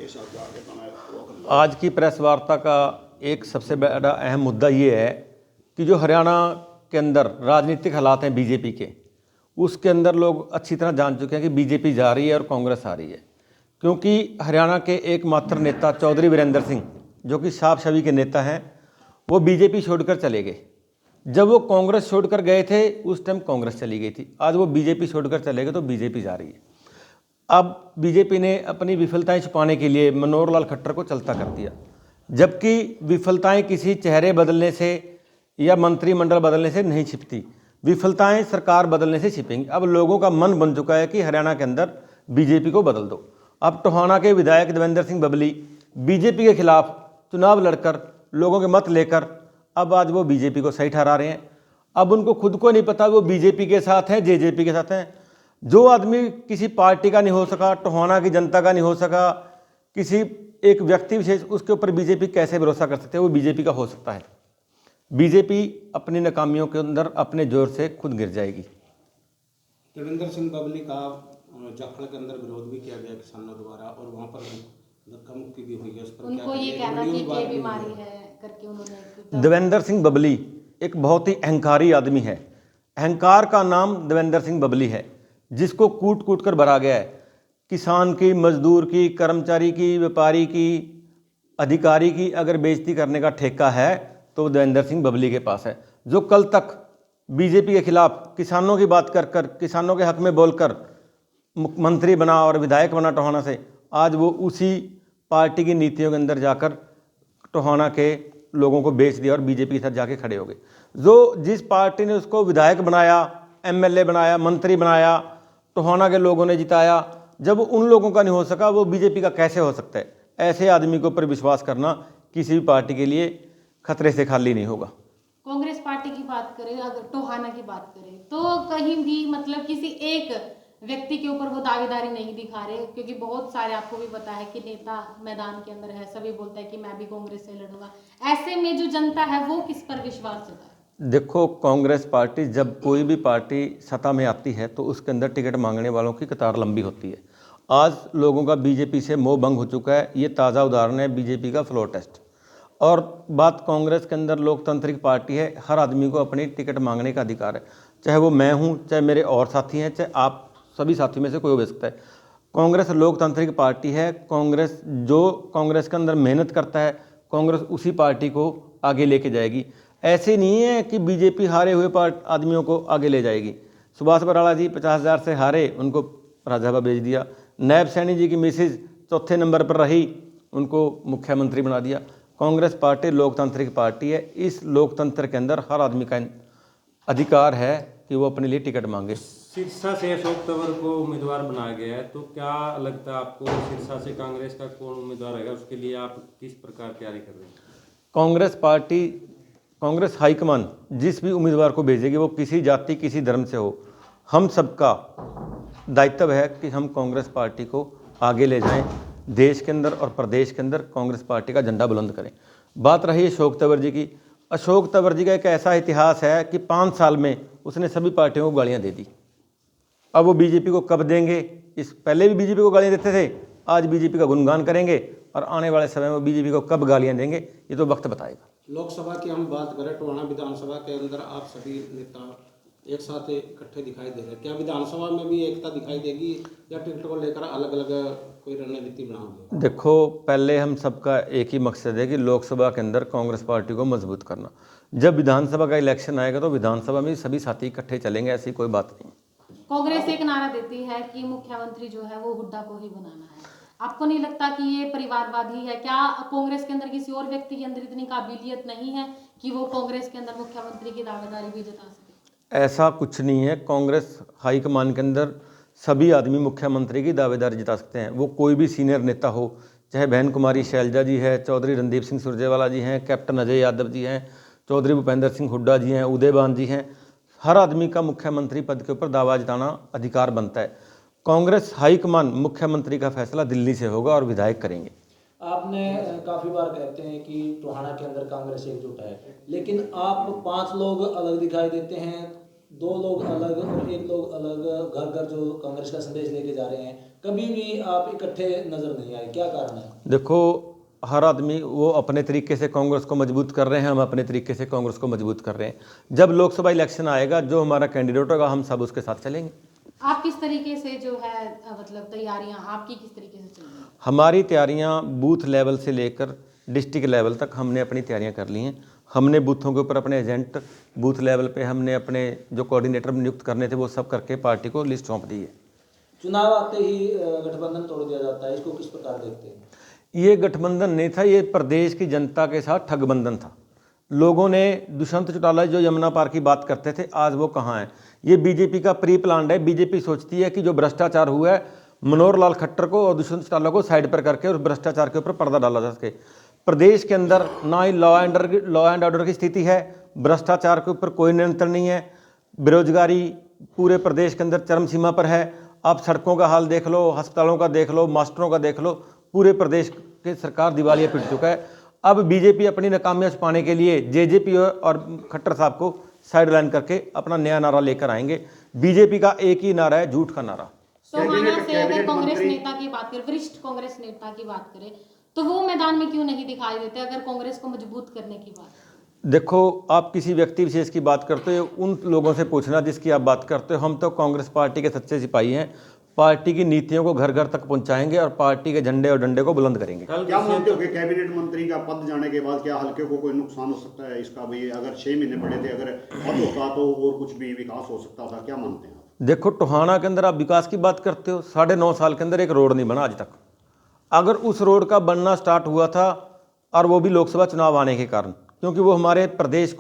के साथ जाके बनाया। आज की प्रेस वार्ता का एक सबसे बड़ा अहम मुद्दा ये है कि जो हरियाणा के अंदर राजनीतिक हालात हैं बीजेपी के, उसके अंदर लोग अच्छी तरह जान चुके हैं कि बीजेपी जा रही है और कांग्रेस आ रही है। क्योंकि हरियाणा के एकमात्र नेता चौधरी वीरेंद्र सिंह, जो कि साफ छवि के नेता हैं, वो बीजेपी छोड़कर चले गए। जब वो कांग्रेस छोड़कर गए थे उस टाइम कांग्रेस चली गई थी, आज वो बीजेपी छोड़कर चले गए तो बीजेपी जा रही है। अब बीजेपी ने अपनी विफलताएं छुपाने के लिए मनोहर लाल खट्टर को चलता कर दिया, जबकि विफलताएं किसी चेहरे बदलने से या मंत्रिमंडल बदलने से नहीं छिपती, विफलताएं सरकार बदलने से छिपेंगी। अब लोगों का मन बन चुका है कि हरियाणा के अंदर बीजेपी को बदल दो। अब टोहाना के विधायक देवेंद्र सिंह बबली बीजेपी के खिलाफ चुनाव लड़कर लोगों के मत लेकर अब आज वो बीजेपी को सही ठहरा रहे हैं। अब उनको खुद को नहीं पता वो बीजेपी के साथ हैं, जेजेपी के साथ हैं। जो आदमी किसी पार्टी का नहीं हो सका, टोहाना की जनता का नहीं हो सका, किसी एक व्यक्ति विशेष, उसके ऊपर बीजेपी कैसे भरोसा कर सकते हैं? वो बीजेपी का हो सकता है। बीजेपी अपनी नाकामियों के अंदर अपने जोर से खुद गिर जाएगी। देवेंद्र सिंह बबली का जाखड़ के अंदर विरोध भी किया गया किसानों द्वारा और वहां पर धक्का मुक्की भी हुई है। उस पर उनको ये कहना कि ये बीमारी है करके उन्होंने। देवेंद्र सिंह बबली एक बहुत ही अहंकारी आदमी है। अहंकार का नाम देवेंद्र सिंह बबली है, जिसको कूट कूट कर भरा गया है। किसान की, मजदूर की, कर्मचारी की, व्यापारी की, अधिकारी की अगर बेइज्जती करने का ठेका है तो देवेंद्र सिंह बबली के पास है। जो कल तक बीजेपी के खिलाफ किसानों की बात कर कर, किसानों के हक में बोलकर मंत्री बना और विधायक बना टोहाना से, आज वो उसी पार्टी की नीतियों के अंदर जाकर टोहाना के लोगों को बेच दिया और बीजेपी के साथ जाके खड़े हो गए। जो जिस पार्टी ने उसको विधायक बनाया, एमएलए बनाया, मंत्री बनाया, टोहाना के लोगों ने जिताया, जब उन लोगों का नहीं हो सका वो बीजेपी का कैसे हो सकता है? ऐसे आदमी के ऊपर विश्वास करना किसी भी पार्टी के लिए खतरे से खाली नहीं होगा। कांग्रेस पार्टी की बात करें, अगर टोहाना की बात करें तो कहीं भी मतलब किसी एक व्यक्ति के ऊपर वो दावेदारी नहीं दिखा रहे, क्योंकि बहुत सारे आपको भी पता है कि नेता मैदान के अंदर है, सभी बोलता है कि मैं भी कांग्रेस से लड़ूंगा। ऐसे में जो जनता है वो किस पर विश्वास जताए? देखो, कांग्रेस पार्टी, जब कोई भी पार्टी सत्ता में आती है तो उसके अंदर टिकट मांगने वालों की कतार लंबी होती है। आज लोगों का बीजेपी से मोह भंग हो चुका है। ये ताज़ा उदाहरण है बीजेपी का फ्लोर टेस्ट। और बात कांग्रेस के अंदर लोकतांत्रिक पार्टी है, हर आदमी को अपनी टिकट मांगने का अधिकार है, चाहे वो मैं हूँ, चाहे मेरे और साथी हैं, चाहे आप सभी साथी में से कोई हो सकता है। कांग्रेस लोकतांत्रिक पार्टी है। कांग्रेस के अंदर मेहनत करता है, कांग्रेस उसी पार्टी को आगे लेके जाएगी। ऐसे नहीं है कि बीजेपी हारे हुए आदमियों को आगे ले जाएगी। सुभाष बराला जी 50,000 से हारे, उनको राज्यसभा भेज दिया। नायब सैनी जी की मिसेज चौथे नंबर पर रही, उनको मुख्यमंत्री बना दिया। कांग्रेस पार्टी लोकतांत्रिक पार्टी है। इस लोकतंत्र के अंदर हर आदमी का अधिकार है कि वो अपने लिए टिकट मांगे। सिरसा से अशोक तंवर को उम्मीदवार बनाया गया है, तो क्या लगता है आपको सिरसा से कांग्रेस का कौन उम्मीदवार रहेगा? उसके लिए आप किस प्रकार तैयारी कर रहे हैं? कांग्रेस हाईकमान जिस भी उम्मीदवार को भेजेगी वो किसी जाति, किसी धर्म से हो, हम सबका दायित्व है कि हम कांग्रेस पार्टी को आगे ले जाएं। देश के अंदर और प्रदेश के अंदर कांग्रेस पार्टी का झंडा बुलंद करें। बात रही अशोक तंवर जी की। अशोक तंवर जी का एक ऐसा इतिहास है कि 5 साल में उसने सभी पार्टियों को गालियां दे दी। अब वो बीजेपी को कब देंगे? इस पहले भी बीजेपी को गालियां देते थे, आज बीजेपी का गुणगान करेंगे, और आने वाले समय में बीजेपी को कब गालियां देंगे ये तो वक्त बताएगा। लोकसभा की हम बात करें, टोहाना विधानसभा के अंदर आप सभी नेता एक साथ इकट्ठे दिखाई दे रहे हैं। क्या विधानसभा में भी एकता दिखाई देगी या टिकट को लेकर अलग अलग कोई रणनीति बनाओगे? देखो, पहले हम सबका एक ही मकसद है कि लोकसभा के अंदर कांग्रेस पार्टी को मजबूत करना। जब विधानसभा का इलेक्शन आएगा तो विधानसभा में सभी साथी इकट्ठे चलेंगे, ऐसी कोई बात नहीं। कांग्रेस एक नारा देती है कि मुख्यमंत्री जो है वो हुड्डा को ही बनाना है। आपको नहीं लगता कि ये परिवारवादी है? क्या कांग्रेस के अंदर किसी और व्यक्ति के अंदर इतनी काबिलियत नहीं है कि वो कांग्रेस के अंदर मुख्यमंत्री की दावेदारी भी जता सके? ऐसा कुछ नहीं है। कांग्रेस हाईकमान के अंदर सभी आदमी मुख्यमंत्री की दावेदारी जिता सकते हैं। वो कोई भी सीनियर नेता हो, चाहे बहन कुमारी शैलजा जी है, चौधरी रणदीप सिंह सुरजेवाला जी हैं, कैप्टन अजय यादव जी हैं, चौधरी भूपेंद्र सिंह हुड्डा जी हैं, उदयभान जी हैं। हर आदमी का मुख्यमंत्री पद के ऊपर दावा जताना अधिकार बनता है। कांग्रेस हाईकमान मुख्यमंत्री का फैसला दिल्ली से होगा और विधायक करेंगे। आपने काफ़ी बार कहते हैं कि टोहाना के अंदर कांग्रेस एकजुट है, लेकिन आप 5 लोग अलग दिखाई देते हैं। दो लोग अलग और एक लोग अलग घर घर जो कांग्रेस का संदेश लेके जा रहे हैं, कभी भी आप इकट्ठे नजर नहीं आए, क्या कारण है? देखो, हर आदमी वो अपने तरीके से कांग्रेस को मजबूत कर रहे हैं, हम अपने तरीके से कांग्रेस को मजबूत कर रहे हैं। जब लोकसभा इलेक्शन आएगा, जो हमारा कैंडिडेट होगा, हम सब उसके साथ चलेंगे। आप किस तरीके से जो है मतलब तैयारियां आपकी किस तरीके से चल रही हैं? हमारी तैयारियां बूथ लेवल से लेकर डिस्ट्रिक्ट लेवल तक हमने अपनी तैयारियां कर ली हैं। हमने बूथों के ऊपर अपने एजेंट, बूथ लेवल पे हमने अपने जो कोऑर्डिनेटर नियुक्त करने थे वो सब करके पार्टी को लिस्ट सौंप दी है। चुनाव आते ही गठबंधन तोड़ दिया जाता है, इसको किस प्रकार देखते हैं? ये गठबंधन नहीं था, ये प्रदेश की जनता के साथ ठगबंधन था। लोगों ने दुष्यंत चौटाला जो यमुना पार की बात करते थे, आज वो कहाँ हैं? ये बीजेपी का प्री प्लान्ड है। बीजेपी सोचती है कि जो भ्रष्टाचार हुआ है, मनोहर लाल खट्टर को और दुष्यंत चौटाला को साइड पर करके और भ्रष्टाचार के ऊपर पर्दा डाला जा सके। प्रदेश के अंदर ना ही लॉ एंड ऑर्डर की स्थिति है, भ्रष्टाचार के ऊपर कोई नियंत्रण नहीं है, बेरोजगारी पूरे प्रदेश के अंदर चरम सीमा पर है। आप सड़कों का हाल देख लो, अस्पतालों का देख लो, मास्टरों का देख लो, पूरे प्रदेश के सरकार दिवालिया पीट चुका है। अब बीजेपी अपनी नाकामियां छुपाने के लिए जेजेपी और खट्टर साहब को साइड लाइन करके अपना नया नारा लेकर आएंगे। बीजेपी का एक ही नारा है, झूठ का नारा। टोहाना से अगर कांग्रेस नेता की बात करें, वरिष्ठ कांग्रेस नेता की बात करें, तो वो मैदान में क्यों नहीं दिखाई देते अगर कांग्रेस को मजबूत करने की बात? देखो, आप किसी व्यक्ति विशेष की बात करते हो, उन लोगों से पूछना जिसकी आप बात करते हो। हम तो कांग्रेस पार्टी के सच्चे सिपाही हैं। पार्टी की नीतियों को घर घर तक पहुंचाएंगे और पार्टी के झंडे और डंडे को बुलंद करेंगे। क्या मानते हो कि कैबिनेट मंत्री का पद जाने के बाद क्या हल्के को कोई नुकसान हो सकता है इसका? भाई अगर 6 महीने पड़े थे, अगर पद होता तो और कुछ भी विकास हो सकता था, क्या मानते हैं आप? देखो, टोहाना के अंदर आप विकास की बात करते हो, 9.5 साल के अंदर एक रोड नहीं बना आज तक। अगर उस रोड का बनना स्टार्ट हुआ था, और वो भी लोकसभा चुनाव आने के कारण, क्योंकि वो हमारे प्रदेश को